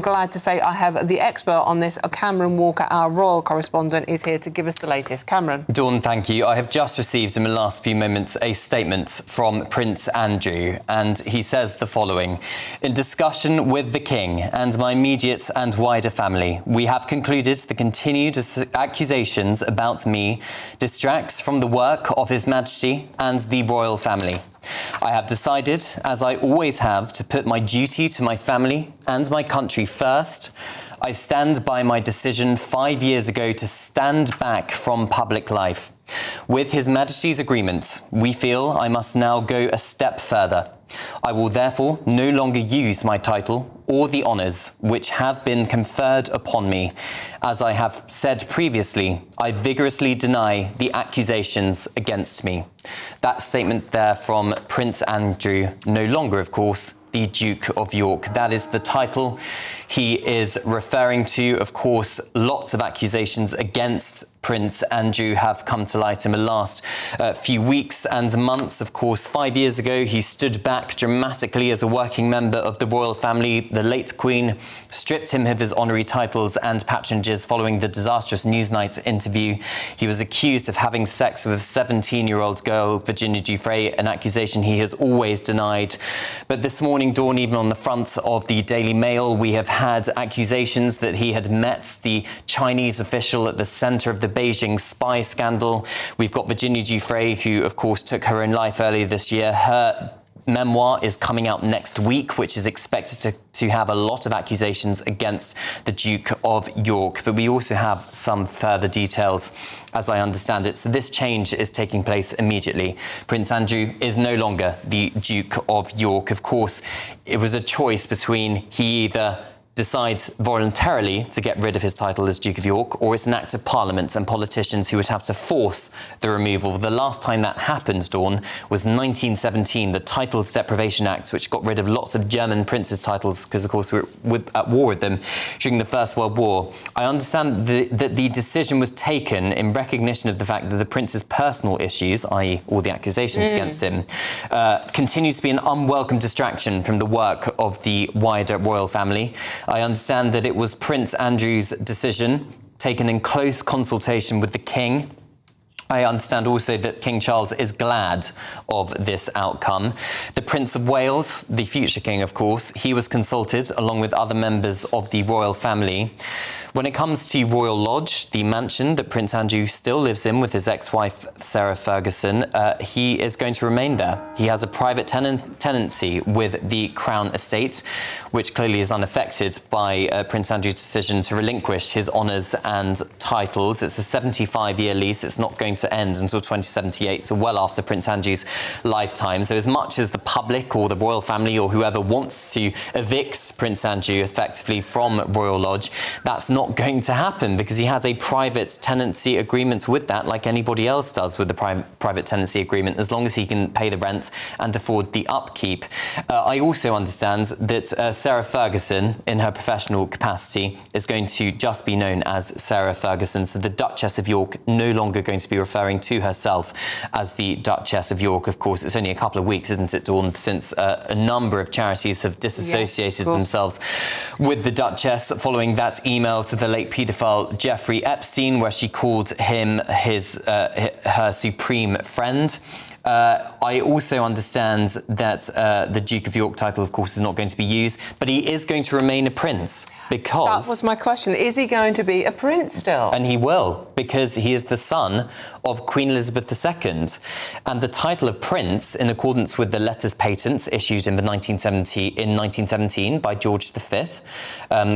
glad to say I have the expert on this, Cameron Walker, our royal correspondent, is here to give us the latest. Cameron. Dawn, thank you. I have just received in the last few moments a statement from Prince Andrew, and he says the following. In discussion with the King and my immediate and wider family, we have concluded the continued accusations about me distracts from the work of His Majesty and the royal family. I have decided, as I always have, to put my duty to my family and my country first. I stand by my decision 5 years ago to stand back from public life. With His Majesty's agreement, we feel I must now go a step further. I will therefore no longer use my title or the honours which have been conferred upon me. As I have said previously, I vigorously deny the accusations against me. That statement there from Prince Andrew, no longer, of course, the Duke of York. That is the title he is referring to. Of course, lots of accusations against Prince Andrew have come to light in the last few weeks and months. Of course, 5 years ago, he stood back dramatically as a working member of the royal family. The late Queen stripped him of his honorary titles and patronages following the disastrous Newsnight interview. He was accused of having sex with a 17-year-old girl, Virginia Giuffre, an accusation he has always denied. But this morning, Dawn, even on the front of the Daily Mail, we have had accusations that he had met the Chinese official at the centre of the Beijing spy scandal. We've got Virginia Giuffre, who, of course, took her own life earlier this year. Her memoir is coming out next week, which is expected to have a lot of accusations against the Duke of York. But we also have some further details, as I understand it. So this change is taking place immediately. Prince Andrew is no longer the Duke of York. Of course, it was a choice between he either decides voluntarily to get rid of his title as Duke of York, or it's an act of Parliament and politicians who would have to force the removal. The last time that happened, Dawn, was 1917, the Titles Deprivation Act, which got rid of lots of German princes' titles because, of course, we were at war with them during the First World War. I understand that the decision was taken in recognition of the fact that the prince's personal issues, i.e. all the accusations against him, continues to be an unwelcome distraction from the work of the wider royal family. I understand that it was Prince Andrew's decision, taken in close consultation with the King. I understand also that King Charles is glad of this outcome. The Prince of Wales, the future king, of course, he was consulted along with other members of the royal family. When it comes to Royal Lodge, the mansion that Prince Andrew still lives in with his ex-wife Sarah Ferguson, he is going to remain there. He has a private tenancy with the Crown Estate, which clearly is unaffected by Prince Andrew's decision to relinquish his honours and titles. It's a 75-year lease. It's not going to end until 2078, so well after Prince Andrew's lifetime. So as much as the public or the royal family or whoever wants to evict Prince Andrew effectively from Royal Lodge, that's not going to happen because he has a private tenancy agreement with that, like anybody else does with the private tenancy agreement, as long as he can pay the rent and afford the upkeep. I also understand that Sarah Ferguson, in her professional capacity, is going to just be known as Sarah Ferguson. So the Duchess of York no longer going to be referring to herself as the Duchess of York. Of course, it's only a couple of weeks, isn't it, Dawn, since a number of charities have disassociated themselves with the Duchess following that email to the late paedophile Jeffrey Epstein, where she called him her supreme friend. I also understand that the Duke of York title, of course, is not going to be used, but he is going to remain a prince because... That was my question. Is he going to be a prince still? And he will, because he is the son of Queen Elizabeth II. And the title of prince, in accordance with the letters patent issued in 1917 by George V,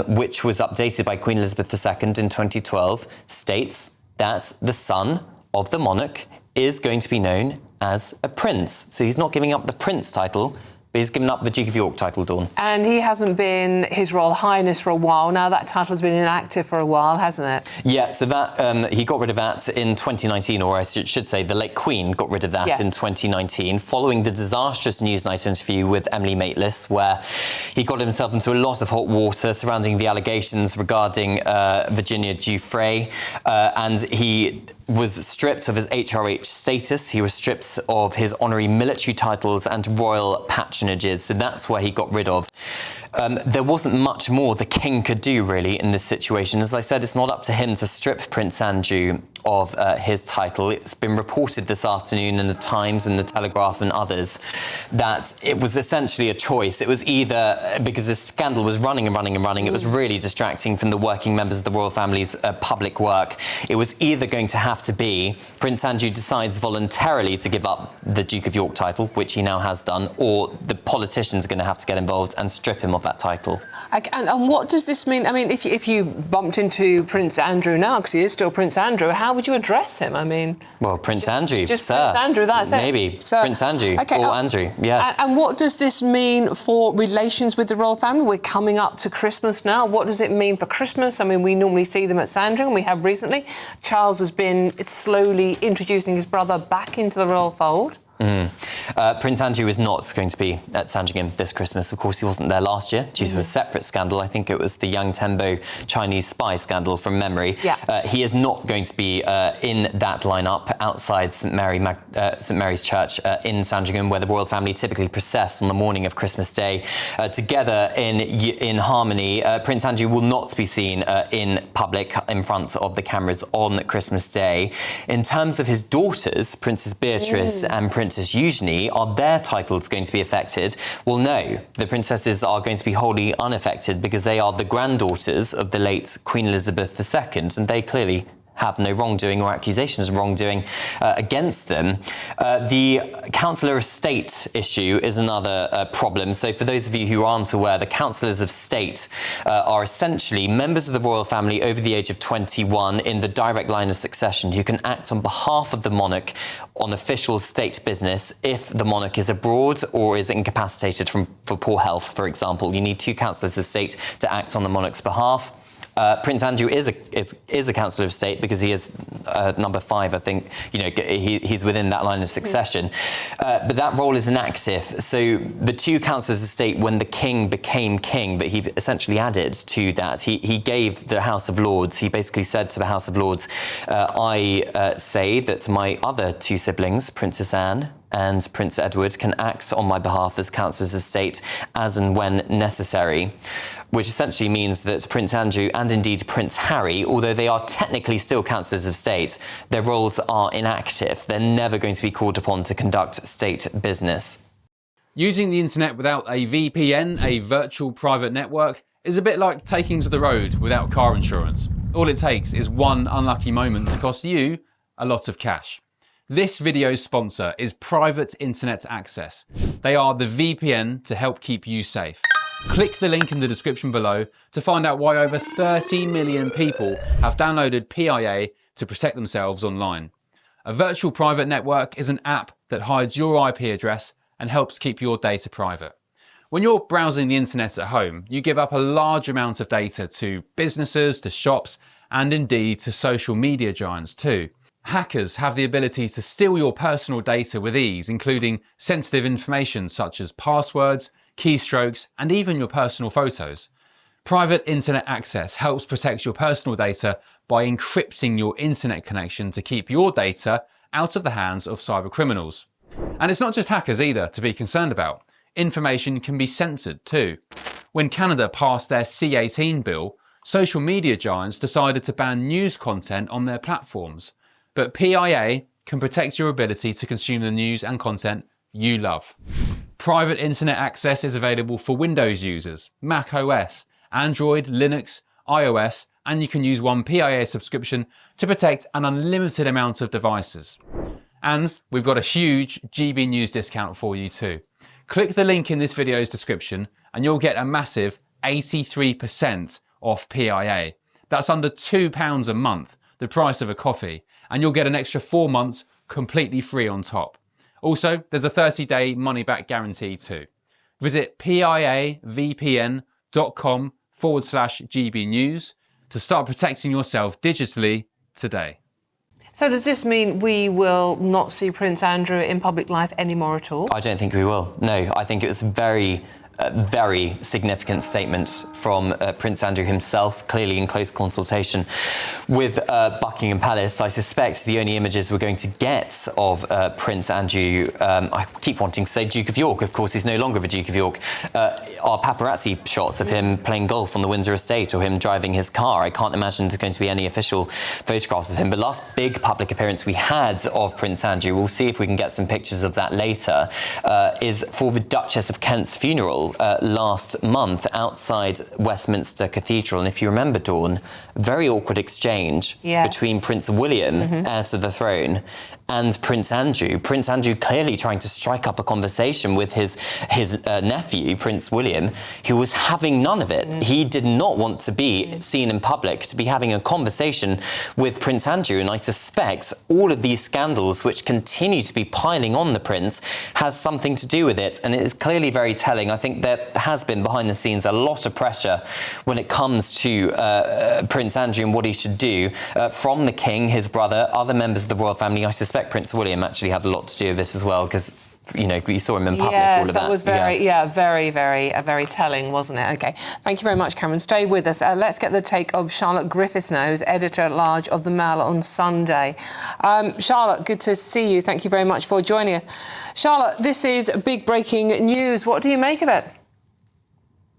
which was updated by Queen Elizabeth II in 2012, states that the son of the monarch is going to be known as a prince. So he's not giving up the prince title, but he's given up the Duke of York title, Dawn. And he hasn't been His Royal Highness for a while now. That title's been inactive for a while, hasn't it? Yeah, so that he got rid of that in 2019, or I should say the late Queen got rid of that in 2019, following the disastrous Newsnight interview with Emily Maitlis, where he got himself into a lot of hot water surrounding the allegations regarding Virginia Giuffre, and he was stripped of his HRH status. He was stripped of his honorary military titles and royal patronages. So that's where he got rid of. There wasn't much more the king could do, really, in this situation. As I said, it's not up to him to strip Prince Andrew of his title. It's been reported this afternoon in the Times and the Telegraph and others that it was essentially a choice. It was either, because this scandal was running and running and running, it was really distracting from the working members of the royal family's public work. It was either going to have to be Prince Andrew decides voluntarily to give up the Duke of York title, which he now has done, or the politicians are going to have to get involved and strip him of that title. And what does this mean? I mean, if you bumped into Prince Andrew now, because he is still Prince Andrew, how would you address him? I mean... Well, Prince Andrew, just sir. Prince Andrew, that's it. Maybe. Sir. Prince Andrew, or Andrew, yes. And what does this mean for relations with the royal family? We're coming up to Christmas now. What does it mean for Christmas? I mean, we normally see them at Sandringham, we have recently. Charles has been slowly introducing his brother back into the royal fold. Prince Andrew is not going to be at Sandringham this Christmas. Of course, he wasn't there last year due to a separate scandal. I think it was the Young Tembo Chinese spy scandal from memory. Yeah. He is not going to be in that lineup outside St Mary's Church in Sandringham, where the royal family typically process on the morning of Christmas Day together in harmony. Prince Andrew will not be seen in public in front of the cameras on Christmas Day. In terms of his daughters, Princess Beatrice and Princess Eugenie, are their titles going to be affected? Well, no. The princesses are going to be wholly unaffected because they are the granddaughters of the late Queen Elizabeth II, and they clearly have no wrongdoing or accusations of wrongdoing against them. The Councillor of State issue is another problem. So for those of you who aren't aware, the Councillors of State are essentially members of the royal family over the age of 21 in the direct line of succession who can act on behalf of the monarch on official state business if the monarch is abroad or is incapacitated for poor health, for example. You need 2 Councillors of State to act on the monarch's behalf. Prince Andrew is a Councillor of State because he is number 5, I think. You know, he's within that line of succession. But that role is inactive. So the 2 Councillors of State, when the king became king, but he essentially added to that, he gave the House of Lords, he basically said to the House of Lords, I say that my other 2 siblings, Princess Anne and Prince Edward, can act on my behalf as Councillors of State as and when necessary, which essentially means that Prince Andrew and indeed Prince Harry, although they are technically still Councillors of State, their roles are inactive. They're never going to be called upon to conduct state business. Using the internet without a VPN, a virtual private network, is a bit like taking to the road without car insurance. All it takes is one unlucky moment to cost you a lot of cash. This video's sponsor is Private Internet Access. They are the VPN to help keep you safe. Click the link in the description below to find out why over 30 million people have downloaded PIA to protect themselves online. A virtual private network is an app that hides your IP address and helps keep your data private. When you're browsing the internet at home, you give up a large amount of data to businesses, to shops, and indeed to social media giants too. Hackers have the ability to steal your personal data with ease, including sensitive information such as passwords, keystrokes, and even your personal photos. Private Internet Access helps protect your personal data by encrypting your internet connection to keep your data out of the hands of cyber criminals. And it's not just hackers either to be concerned about. Information can be censored too. When Canada passed their C-18 bill, social media giants decided to ban news content on their platforms. But PIA can protect your ability to consume the news and content you love. Private Internet Access is available for Windows users, Mac OS, Android, Linux, iOS, and you can use one PIA subscription to protect an unlimited amount of devices. And we've got a huge GBNews discount for you too. Click the link in this video's description and you'll get a massive 83% off PIA. That's under £2 a month, the price of a coffee, and you'll get an extra 4 months completely free on top. Also, there's a 30-day money-back guarantee too. Visit piavpn.com/GBnews to start protecting yourself digitally today. So does this mean we will not see Prince Andrew in public life anymore at all? I don't think we will. No, I think it was very very significant statement from Prince Andrew himself, clearly in close consultation with Buckingham Palace. I suspect the only images we're going to get of Prince Andrew, I keep wanting to say Duke of York, of course he's no longer the Duke of York, are paparazzi shots of him playing golf on the Windsor estate or him driving his car. I can't imagine there's going to be any official photographs of him. The last big public appearance we had of Prince Andrew, we'll see if we can get some pictures of that later, is for the Duchess of Kent's funeral last month outside Westminster Cathedral. And if you remember, Dawn, very awkward exchange between Prince William, heir to the throne, and Prince Andrew. Prince Andrew clearly trying to strike up a conversation with his nephew, Prince William, who was having none of it. He did not want to be seen in public, to be having a conversation with Prince Andrew. And I suspect all of these scandals, which continue to be piling on the prince, has something to do with it. And it is clearly very telling. I think there has been behind the scenes a lot of pressure when it comes to Prince Andrew and what he should do from the king, his brother, other members of the royal family. I suspect Prince William actually had a lot to do with this as well, because you saw him in public. Yes, all of that. that was very telling, wasn't it? Okay, thank you very much, Cameron. Stay with us. Let's get the take of Charlotte Griffiths now, who's editor-at-large of the Mail on Sunday. Charlotte, good to see you. Thank you very much for joining us. Charlotte, this is big breaking news. What do you make of it?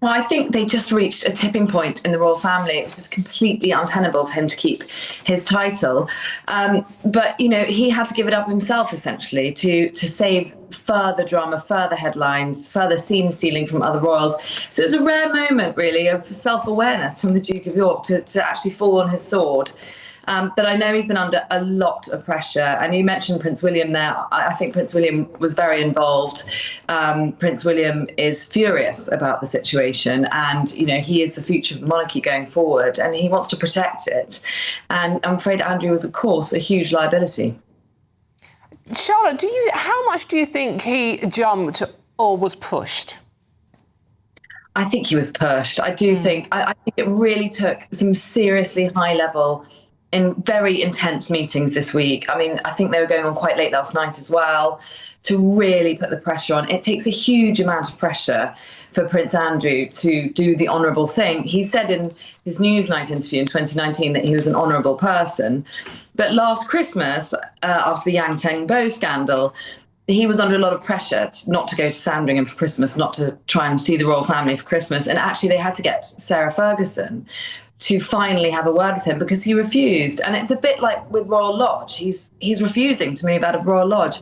Well, I think they just reached a tipping point in the royal family. It was just completely untenable for him to keep his title. But, he had to give it up himself, essentially, to save further drama, further headlines, further scene stealing from other royals. So it was a rare moment, really, of self-awareness from the Duke of York to actually fall on his sword. But I know he's been under a lot of pressure. And you mentioned Prince William there. I think Prince William was very involved. Prince William is furious about the situation. And, he is the future of the monarchy going forward. And he wants to protect it. And I'm afraid Andrew was, of course, a huge liability. Charlotte, how much do you think he jumped or was pushed? I think he was pushed. I do think, I think it really took some seriously high-level in very intense meetings this week. I mean, I think they were going on quite late last night as well, to really put the pressure on. It takes a huge amount of pressure for Prince Andrew to do the honourable thing. He said in his Newsnight interview in 2019 that he was an honourable person. But last Christmas, after the Yang Teng Bo scandal, he was under a lot of pressure not to go to Sandringham for Christmas, not to try and see the royal family for Christmas. And actually they had to get Sarah Ferguson to finally have a word with him because he refused. And it's a bit like with Royal Lodge. He's refusing to move out of Royal Lodge.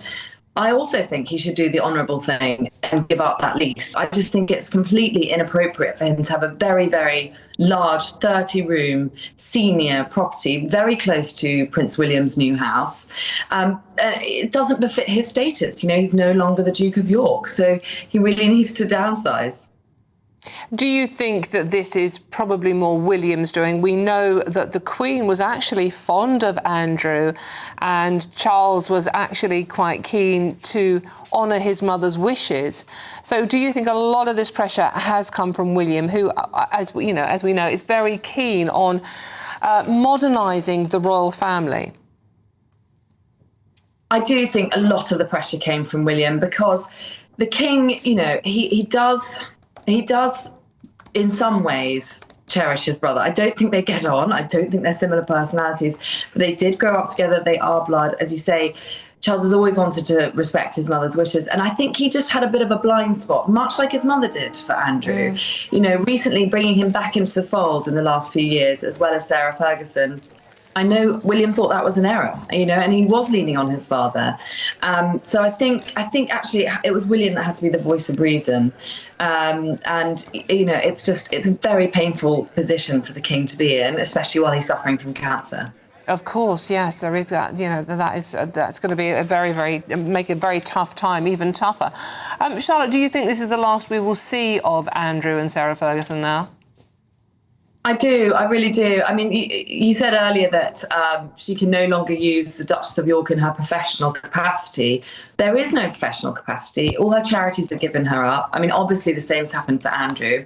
I also think he should do the honourable thing and give up that lease. I just think it's completely inappropriate for him to have a very, very large 30-room senior property very close to Prince William's new house. It doesn't befit his status. He's no longer the Duke of York, so he really needs to downsize. Do you think that this is probably more William's doing? We know that the Queen was actually fond of Andrew and Charles was actually quite keen to honour his mother's wishes. So do you think a lot of this pressure has come from William, who, as we know, is very keen on modernising the royal family? I do think a lot of the pressure came from William because the King, he does, in some ways, cherish his brother. I don't think they get on. I don't think they're similar personalities, but they did grow up together. They are blood. As you say, Charles has always wanted to respect his mother's wishes. And I think he just had a bit of a blind spot, much like his mother did for Andrew. Recently bringing him back into the fold in the last few years, as well as Sarah Ferguson. I know William thought that was an error, and he was leaning on his father. So I think actually it was William that had to be the voice of reason. It's a very painful position for the King to be in, especially while he's suffering from cancer. Of course, yes, there is that. That's going to be make a very tough time even tougher. Charlotte, do you think this is the last we will see of Andrew and Sarah Ferguson now? I do. I really do. I mean, you said earlier that she can no longer use the Duchess of York in her professional capacity. There is no professional capacity. All her charities are given her up. I mean, obviously the same's happened for Andrew.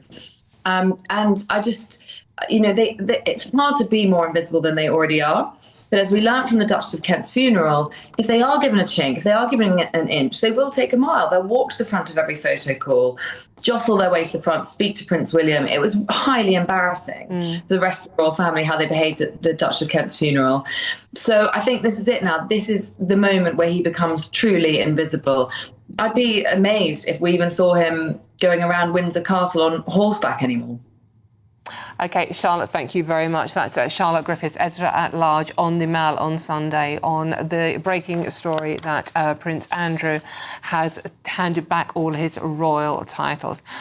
And I just, it's hard to be more invisible than they already are. But as we learned from the Duchess of Kent's funeral, if they are given a chink, if they are given an inch, they will take a mile. They'll walk to the front of every photo call, jostle their way to the front, speak to Prince William. It was highly embarrassing for the rest of the royal family, how they behaved at the Duchess of Kent's funeral. So I think this is it now. This is the moment where he becomes truly invisible. I'd be amazed if we even saw him going around Windsor Castle on horseback anymore. OK, Charlotte, thank you very much. That's Charlotte Griffiths, editor-at-large on the Mail on Sunday, on the breaking story that Prince Andrew has handed back all his royal titles.